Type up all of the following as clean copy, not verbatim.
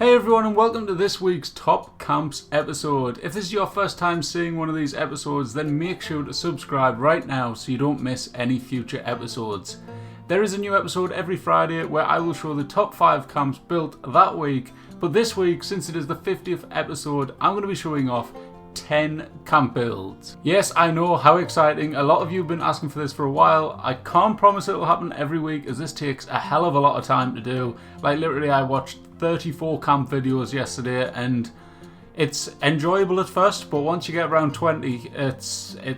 Hey everyone, and welcome to this week's Top Camps episode. If this is your first time seeing one of these episodes, then make sure to subscribe right now so you don't miss any future episodes. There is a new episode every Friday where I will show the top 5 camps built that week, but this week, since it is the 50th episode, I'm going to be showing off 10 camp builds. Yes, I know, how exciting. A lot of you have been asking for this for a while. I can't promise it will happen every week as this takes a hell of a lot of time to do. Like literally I watched 34 camp videos yesterday and it's enjoyable at first, but once you get around 20 it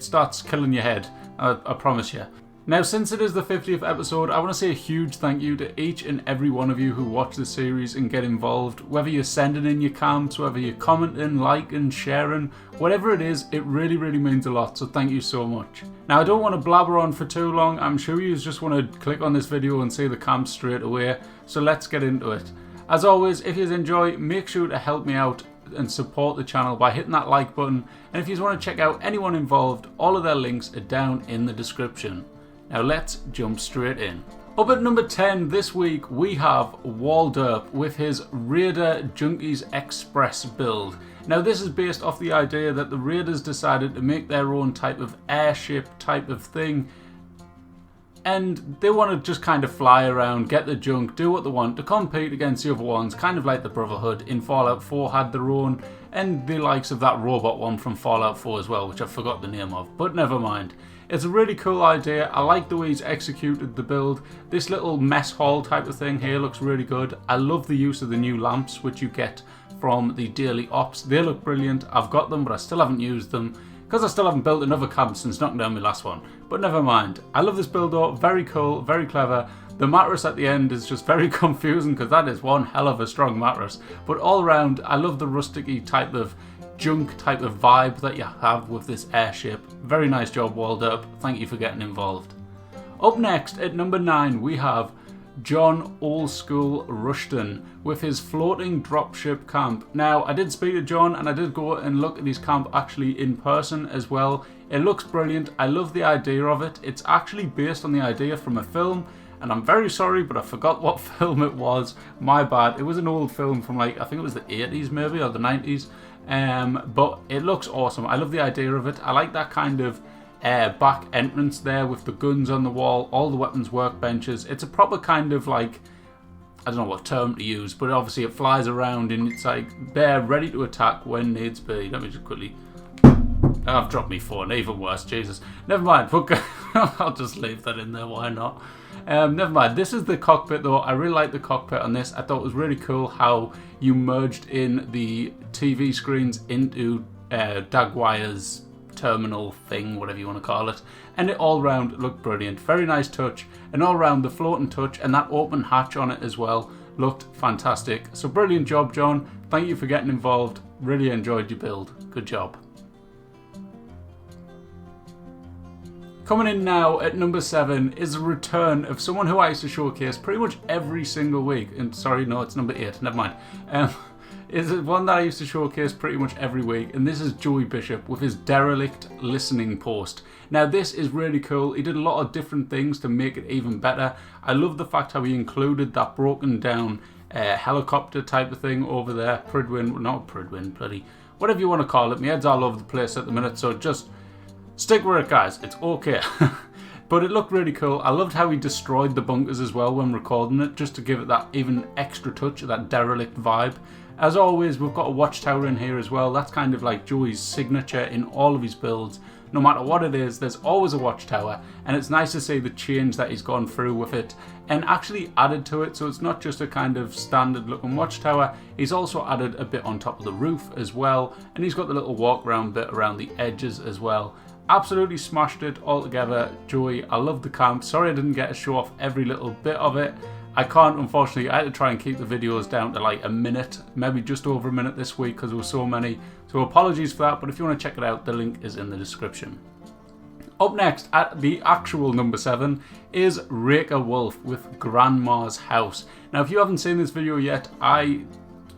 starts killing your head. I promise you. Now, since it is the 50th episode, I want to say a huge thank you to each and every one of you who watch the series and get involved. Whether you're sending in your camps, whether you're commenting, liking, sharing, whatever it is, it really means a lot, so thank you so much. Now, I don't want to blabber on for too long. I'm sure you just want to click on this video and see the camps straight away, so let's get into it. As always, if you enjoy, make sure to help me out and support the channel by hitting that like button, and if you want to check out anyone involved, all of their links are down in the description. Now let's jump straight in. Up at number 10 this week we have Waldurp with his Raider Junkies Express build. Now this is based off the idea that the Raiders decided to make their own type of airship type of thing, and they want to just kind of fly around, get the junk, do what they want to compete against the other ones, kind of like the Brotherhood in Fallout 4 had their own, and the likes of that robot one from Fallout 4 as well, which I forgot the name of, but never mind. It's a really cool idea. I like the way he's executed the build. This little mess hall type of thing here looks really good. I love the use of the new lamps which you get from the daily ops. They look brilliant. I've got them, but I still haven't used them because I still haven't built another camp since knocking down my last one. But never mind. I love this build though. Very cool, very clever. The mattress at the end is just very confusing because that is one hell of a strong mattress. But all around, I love the rustic-y type of junk type of vibe that you have with this airship. Very nice job, Waldurp. Thank you for getting involved. Up next at number 9 we have John Old School Rushton with his floating dropship camp. Now I did speak to John and I did go and look at his camp actually in person as well. It looks brilliant. I love the idea of it. It's actually based on the idea from a film, and I'm very sorry but I forgot what film it was. My bad. It was an old film from like, I think it was the 80s maybe or the 90s. But it looks awesome. I love the idea of it. I like that kind of back entrance there with the guns on the wall, all the weapons workbenches. It's a proper kind of like, I don't know what term to use, but obviously it flies around and it's like they're ready to attack when needs be. Let me just quickly, I've dropped me phone, even worse, Jesus. Never mind, I'll just leave that in there, why not? Never mind, this is the cockpit though. I really like the cockpit on this. I thought it was really cool how you merged in the TV screens into Dagwire's terminal thing, whatever you want to call it, and it all round looked brilliant. Very nice touch, and all round the floating touch and that open hatch on it as well looked fantastic. So brilliant job, John. Thank you for getting involved. Really enjoyed your build. Good job. Coming in now at number 7 is a return of someone who I used to showcase pretty much every single week. And sorry, no, it's number 8. Never mind. Is one that I used to showcase pretty much every week, and this is Joey Bishop with his derelict listening post. Now this is really cool. He did a lot of different things to make it even better. I love the fact how he included that broken down helicopter type of thing over there. Not Pridwin, bloody whatever you want to call it. My head's all over the place at the minute, so just stick with it, guys. It's okay. But it looked really cool. I loved how he destroyed the bunkers as well when recording it, just to give it that even extra touch of that derelict vibe. As always, we've got a watchtower in here as well. That's kind of like Joey's signature in all of his builds. No matter what it is, there's always a watchtower, and it's nice to see the change that he's gone through with it and actually added to it. So it's not just a kind of standard looking watchtower. He's also added a bit on top of the roof as well, and he's got the little walk around bit around the edges as well. Absolutely smashed it all together, Joey. I love the camp. Sorry I didn't get to show off every little bit of it. I can't, unfortunately. I had to try and keep the videos down to like a minute, maybe just over a minute this week because there were so many. So apologies for that, but if you want to check it out, the link is in the description. Up next at the actual number 7 is Rika Wolf with Grandma's House. Now if you haven't seen this video yet, I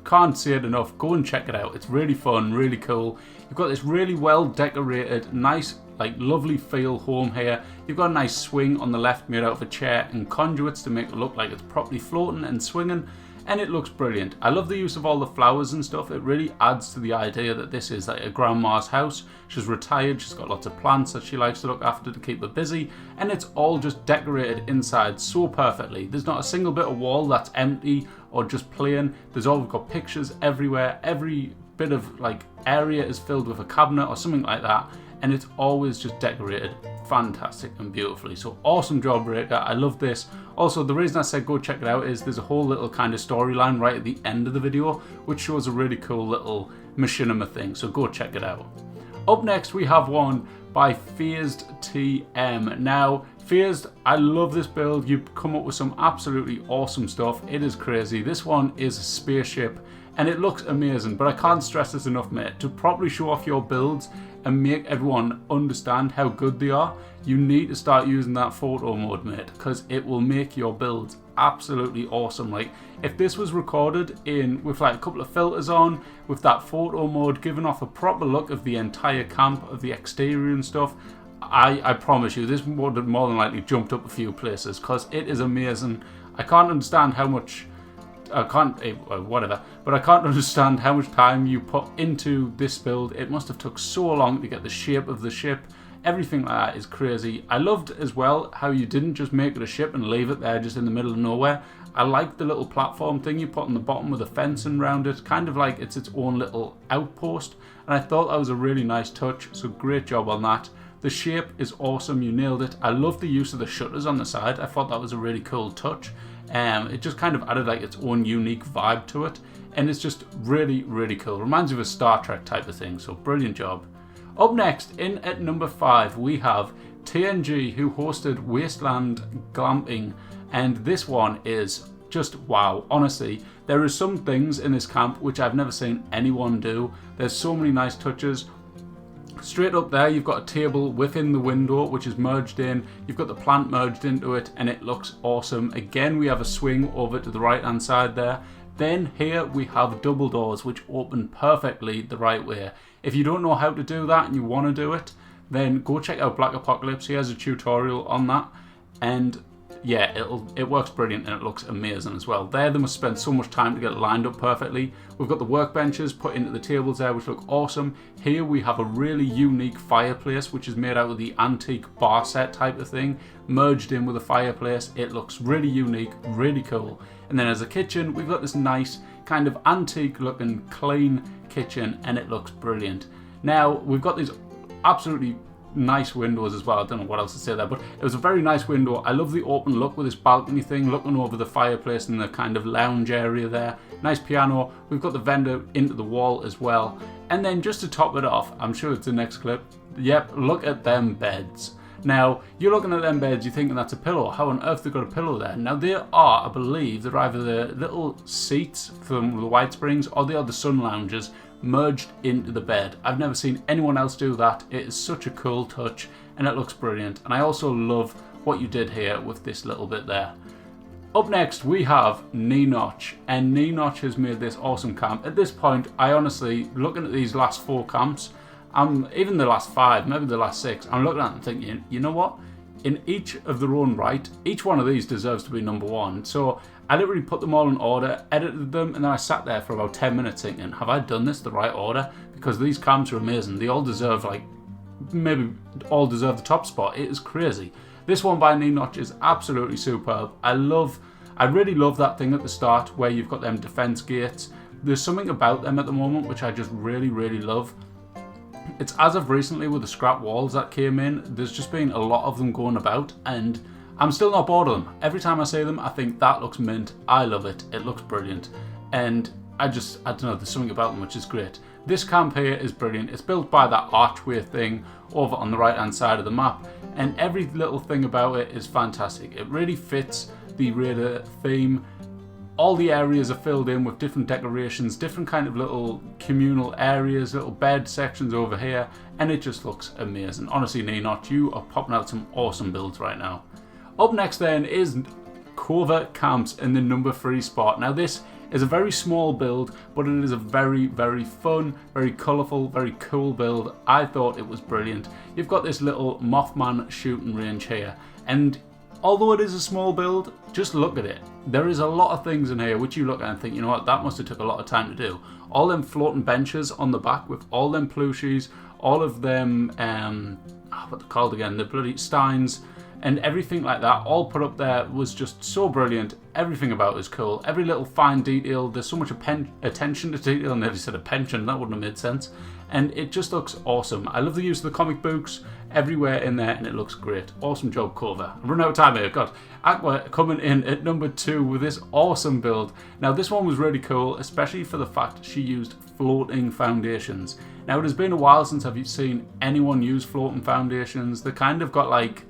can't say it enough. Go and check it out. It's really fun, really cool. You've got this really well decorated, nice, like lovely feel home here. You've got a nice swing on the left made out of a chair and conduits to make it look like it's properly floating and swinging. and it looks brilliant. I love the use of all the flowers and stuff. It really adds to the idea that this is like a grandma's house. She's retired, she's got lots of plants that she likes to look after to keep her busy, and it's all just decorated inside so perfectly. There's not a single bit of wall that's empty or just plain. There's all got pictures everywhere. Every bit of like area is filled with a cabinet or something like that, and it's always just decorated fantastic and beautifully. So awesome job, Rika. I love this. Also, the reason I said go check it out is there's a whole little kind of storyline right at the end of the video which shows a really cool little machinima thing, so go check it out. Up next we have one by Phased TM. Now Phased, I love this build. You've come up with some absolutely awesome stuff. It is crazy. This one is a spaceship and it looks amazing, but I can't stress this enough, mate. To properly show off your builds and make everyone understand how good they are, you need to start using that photo mode, mate, because it will make your builds absolutely awesome. Like, if this was recorded in with like a couple of filters on, with that photo mode giving off a proper look of the entire camp, of the exterior and stuff, I promise you this would have more than likely jumped up a few places, because it is amazing. I can't understand how much I can't understand how much time you put into this build. It must have took so long to get the shape of the ship. Everything like that is crazy. I loved as well how you didn't just make it a ship and leave it there just in the middle of nowhere. I like the little platform thing you put on the bottom with a fencing around it, kind of like it's its own little outpost, and I thought that was a really nice touch, so great job on that. The shape is awesome, you nailed it. I love the use of the shutters on the side. I thought that was a really cool touch. It just kind of added like its own unique vibe to it, and it's just really, really cool. Reminds me of a Star Trek type of thing, so brilliant job. Up next, in at number 5, we have TNG, who hosted Wasteland Glamping, and this one is just wow. Honestly, there are some things in this camp which I've never seen anyone do. There's so many nice touches. Straight up there, you've got a table within the window which is merged in. You've got the plant merged into it, and it looks awesome. Again, we have a swing over to the right hand side there. Then here we have double doors which open perfectly the right way. If you don't know how to do that and you want to do it, then go check out Black Apocalypse. He has a tutorial on that, and yeah, it works brilliant and it looks amazing as well. There, they must spend so much time to get it lined up perfectly. We've got the workbenches put into the tables there which look awesome. Here we have a really unique fireplace which is made out of the antique bar set type of thing, merged in with a fireplace. It looks really unique, really cool. And then as a kitchen, we've got this nice kind of antique looking clean kitchen, and it looks brilliant. Now we've got these absolutely nice windows as well. I don't know what else to say there, but it was a very nice window. I love the open look with this balcony thing looking over the fireplace and the kind of lounge area there. Nice piano. We've got the vendor into the wall as well. And then just to top it off, I'm sure it's the next clip, yep, look at them beds. Now, you're looking at them beds, you're thinking that's a pillow. How on earth they got a pillow there? Now, they are, I believe, they're either the little seats from the White Springs or they are the sun lounges merged into the bed. I've never seen anyone else do that. It is such a cool touch and it looks brilliant. And I also love what you did here with this little bit there. Up next, we have Notch, and Notch has made this awesome camp. At this point, I honestly, looking at these last 4 camps, even the last 5, maybe the last 6, I'm looking at them and thinking, you know what? In each of their own right, each one of these deserves to be number 1. So I literally put them all in order, edited them, and then I sat there for about 10 minutes thinking, have I done this the right order? Because these camps are amazing. They all deserve, like, maybe all deserve the top spot. It is crazy. This one by Notch is absolutely superb. I really love that thing at the start where you've got them defense gates. There's something about them at the moment which I just really, really love. It's as of recently with the scrap walls that came in, there's just been a lot of them going about, and I'm still not bored of them. Every time I see them, I think that looks mint. I love it. It looks brilliant. And I don't know, there's something about them which is great. This camp here is brilliant. It's built by that archway thing over on the right hand side of the map, and every little thing about it is fantastic. It really fits the Raider theme. All the areas are filled in with different decorations, different kind of little communal areas, little bed sections over here, and it just looks amazing. Honestly, Notch, you are popping out some awesome builds right now. Up next then is Covert Camps in the number 3 spot. Now this is a very small build, but it is a very, very fun, very colourful, very cool build. I thought it was brilliant. You've got this little Mothman shooting range here, and although it is a small build, just look at it. There is a lot of things in here which you look at and think, you know what, that must have took a lot of time to do. All them floating benches on the back with all them plushies, all of them, what they're called again, the bloody steins, and everything like that, all put up there was just so brilliant. Everything about it is cool. Every little fine detail, there's so much attention to detail, and nearly said a pension, that wouldn't have made sense. And it just looks awesome. I love the use of the comic books everywhere in there, and it looks great. Awesome job, Cover. I've run out of time here. God, Aqua coming in at number 2 with this awesome build. Now, this one was really cool, especially for the fact she used floating foundations. Now, it has been a while since I've seen anyone use floating foundations. They kind of got like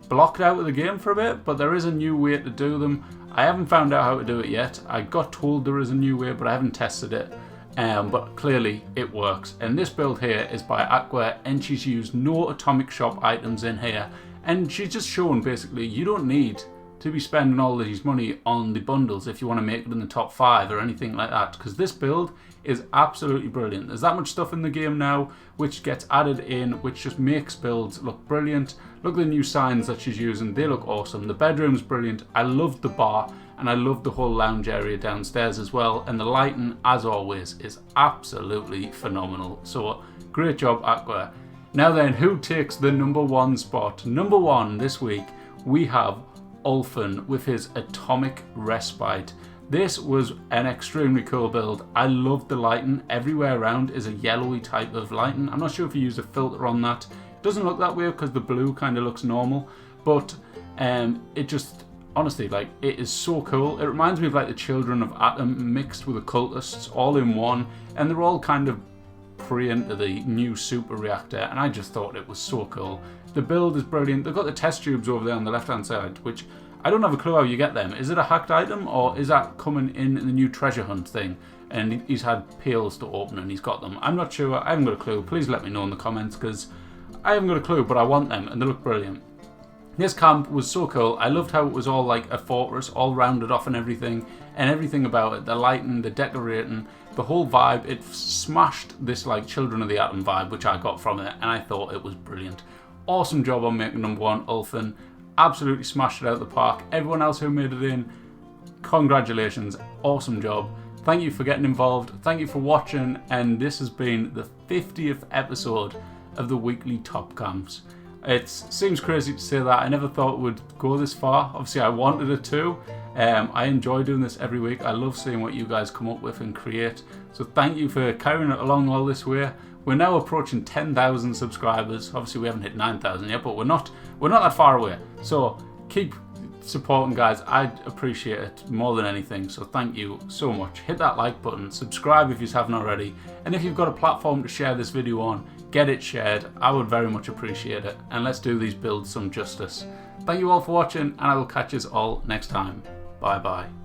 blocked out of the game for a bit, but there is a new way to do them. I haven't found out how to do it yet. I got told there is a new way, but I haven't tested it. But clearly it works. And this build here is by Aqua, and she's used no atomic shop items in here. And she's just shown basically you don't need to be spending all these money on the bundles if you want to make it in the top 5 or anything like that, because this build is absolutely brilliant. There's that much stuff in the game now which gets added in, which just makes builds look brilliant. Look at the new signs that she's using, they look awesome. The bedroom's brilliant. I loved the bar, and I loved the whole lounge area downstairs as well, and the lighting, as always, is absolutely phenomenal. So great job, Aqua. Now then, who takes the number 1 spot? Number 1 this week, we have Ulfin with his Atomic Respite. This was an extremely cool build. I loved the lighting. Everywhere around is a yellowy type of lighting. I'm not sure if you used a filter on that. It doesn't look that way because the blue kind of looks normal, but it just, honestly, like, it is so cool. It reminds me of like the Children of Atom mixed with the cultists all in one, and they're all kind of preying to the new super reactor, and I just thought it was so cool. The build is brilliant. They've got the test tubes over there on the left hand side, which I don't have a clue how you get them. Is it a hacked item, or is that coming in the new treasure hunt thing? And he's had pails to open and he's got them. I'm not sure. I haven't got a clue. Please let me know in the comments, because I haven't got a clue, but I want them and they look brilliant. This camp was so cool. I loved how it was all like a fortress, all rounded off and everything about it. The lighting, the decorating, the whole vibe. It smashed this like Children of the Atom vibe, which I got from it, and I thought it was brilliant. Awesome job on making number 1, Ulfin. Absolutely smashed it out of the park. Everyone else who made it in, congratulations. Awesome job. Thank you for getting involved. Thank you for watching. And this has been the 50th episode of the weekly top camps. It seems crazy to say that. I never thought it would go this far. Obviously, I wanted it to. I enjoy doing this every week. I love seeing what you guys come up with and create. So thank you for carrying it along all this way. We're now approaching 10,000 subscribers. Obviously, we haven't hit 9,000 yet, but we're not that far away. So keep supporting, guys. I appreciate it more than anything. So thank you so much. Hit that like button. Subscribe if you haven't already. And if you've got a platform to share this video on, get it shared. I would very much appreciate it. And let's do these builds some justice. Thank you all for watching, and I will catch you all next time. Bye bye.